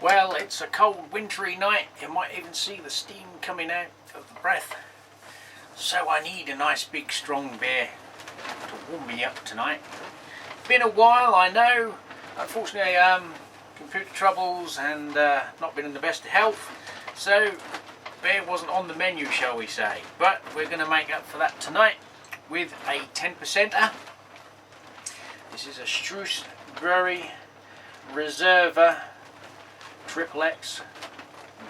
Well, it's a cold wintry night. You might even see the steam coming out of the breath. So I need a nice big strong beer to warm me up tonight. Been a while, I know. Unfortunately, computer troubles and not been in the best of health. So beer wasn't on the menu, shall we say. But we're going to make up for that tonight with a 10%er. This is a Struise Reserva Triple X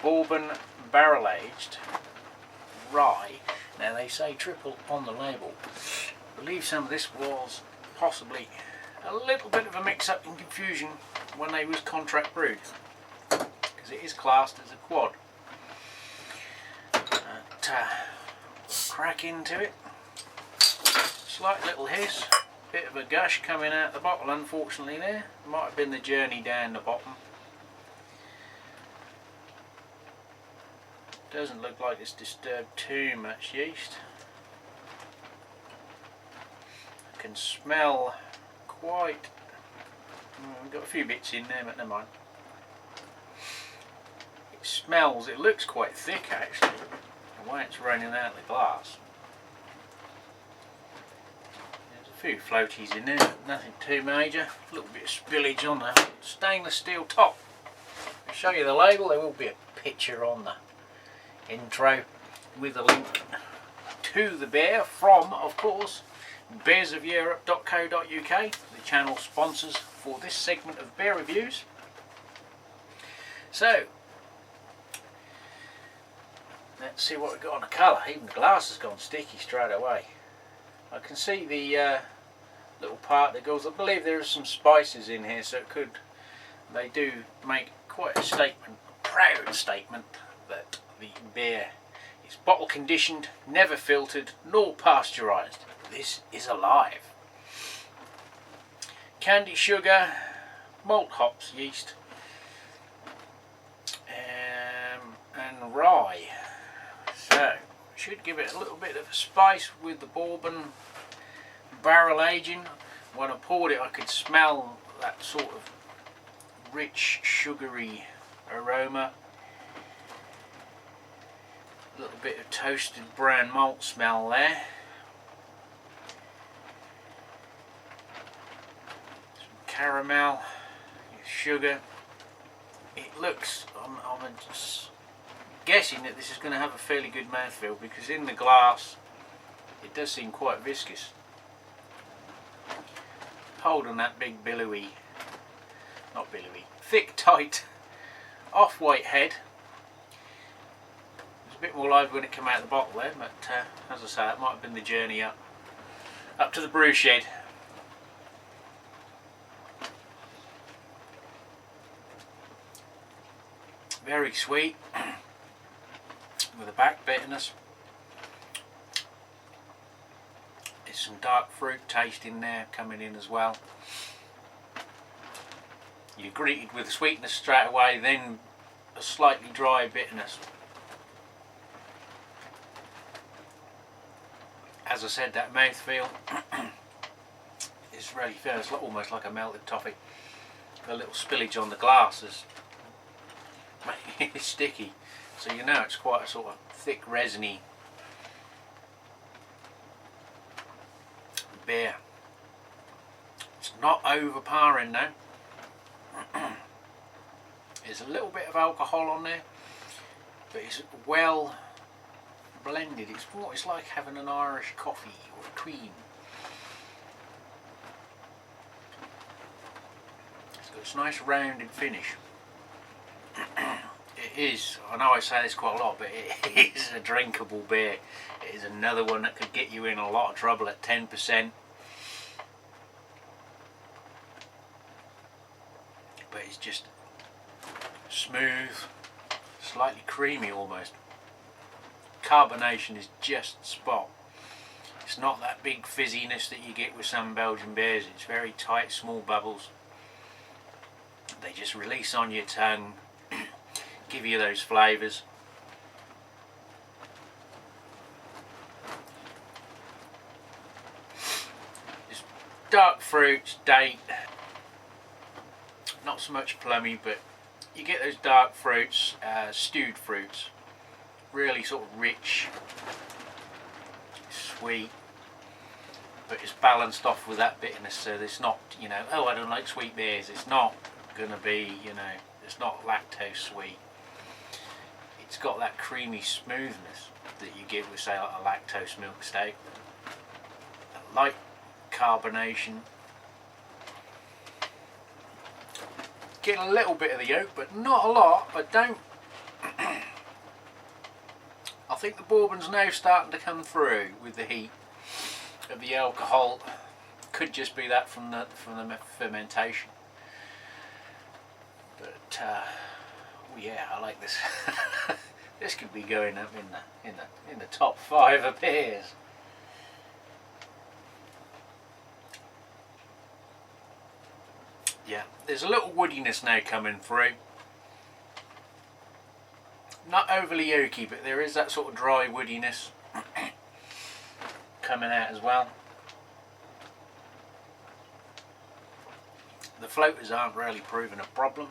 Bourbon Barrel Aged Rye. Now they say triple on the label. I believe some of this was possibly a little bit of a mix-up and confusion when they was contract brewed, because it is classed as a quad. Crack into it. Slight little hiss, bit of a gush coming out the bottle. Unfortunately, there might have been the journey down the bottom. Doesn't look like it's disturbed too much yeast. I can smell quite... we've got a few bits in there, but never mind. It smells, it looks quite thick actually, the way it's running out of the glass. There's a few floaties in there, but nothing too major. A little bit of spillage on the stainless steel top. I'll show you the label. There will be a picture on the intro with a link to the beer from, of course, beersofeurope.co.uk, the channel sponsors for this segment of beer reviews. So let's see what we've got on the colour. Even the glass has gone sticky straight away. I can see the little part that goes, I believe there are some spices in here, so it could, they do make quite a statement, a proud statement, that the beer is bottle conditioned, never filtered, nor pasteurised. This is alive. Candy sugar, malt hops, yeast, and rye. So should give it a little bit of a spice with the bourbon barrel aging. When I poured it, I could smell that sort of rich sugary aroma. A little bit of toasted brown malt smell there. Some caramel, sugar. It looks, I'm just guessing that this is going to have a fairly good mouthfeel, because in the glass it does seem quite viscous. Holding that big billowy, not billowy, thick tight off-white head. A bit more lively when it came out of the bottle there, but as I say, that might have been the journey up to the brew shed. Very sweet, with a back bitterness. There's some dark fruit taste in there coming in as well. You're greeted with sweetness straight away, then a slightly dry bitterness. As I said, that mouthfeel is really fair. It's almost like a melted toffee. A little spillage on the glass is making it sticky, so you know it's quite a sort of thick, resiny beer. It's not overpowering now. There's a little bit of alcohol on there, but it's well blended. It's like having an Irish coffee or a cream. It's got this nice rounded finish. It is, I know I say this quite a lot, but it is a drinkable beer. It is another one that could get you in a lot of trouble at 10%. But it's just smooth, slightly creamy almost. Carbonation is just spot. It's not that big fizziness that you get with some Belgian beers. It's very tight, small bubbles. They just release on your tongue, give you those flavours. Just dark fruits, date, not so much plummy, but you get those dark fruits, stewed fruits, really sort of rich, sweet, but it's balanced off with that bitterness, so it's not, you know, oh, I don't like sweet beers. It's not going to be, you know, it's not lactose sweet. It's got that creamy smoothness that you get with, say, like a lactose milk steak. Light carbonation. Getting a little bit of the yolk, but not a lot. I don't. I think the bourbon's now starting to come through with the heat of the alcohol. Could just be that from the fermentation. But yeah, I like this. This could be going up in the top 5 of beers. Yeah, there's a little woodiness now coming through. Not overly oaky, but there is that sort of dry woodiness coming out as well. The floaters aren't really proving a problem.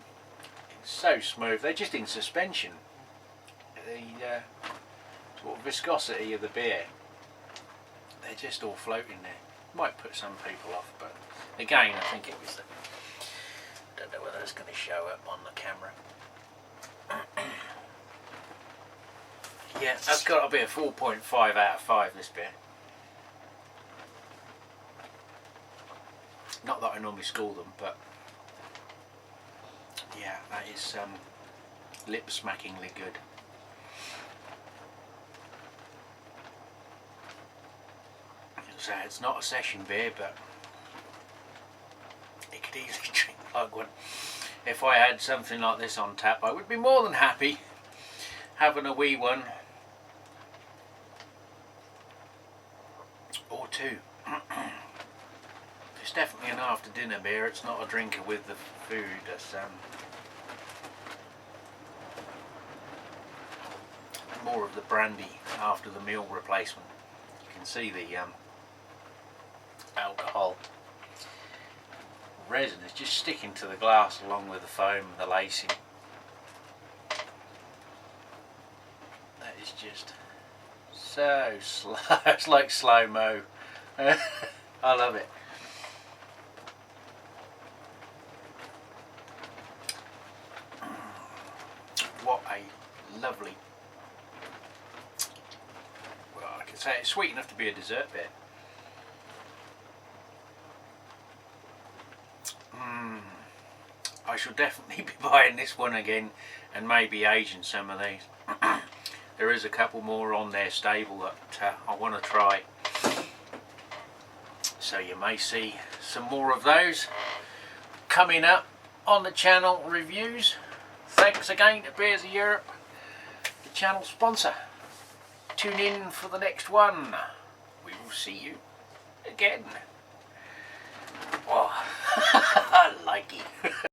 It's so smooth. They're just in suspension. The sort of viscosity of the beer, they're just all floating there. Might put some people off, but again, I think it was the, don't know whether it's going to show up on the camera. Yeah, that's got to be a 4.5 out of 5, this beer. Not that I normally score them, but yeah, that is lip-smackingly good. So it's not a session beer, but it could easily drink like one. If I had something like this on tap, I would be more than happy having a wee one or two. It's definitely an after dinner beer. It's not a drinker with the food. It's more of the brandy after the meal replacement. You can see the alcohol resin is just sticking to the glass along with the foam and the lacing. That is just so slow. It's like slow-mo. I love it. What a lovely, well, I can say it's sweet enough to be a dessert beer. I shall definitely be buying this one again and maybe aging some of these. There is a couple more on their stable that I want to try, so you may see some more of those coming up on the channel reviews. Thanks again to Beers of Europe, the channel sponsor. Tune in for the next one. We will see you again. Oh, I like it.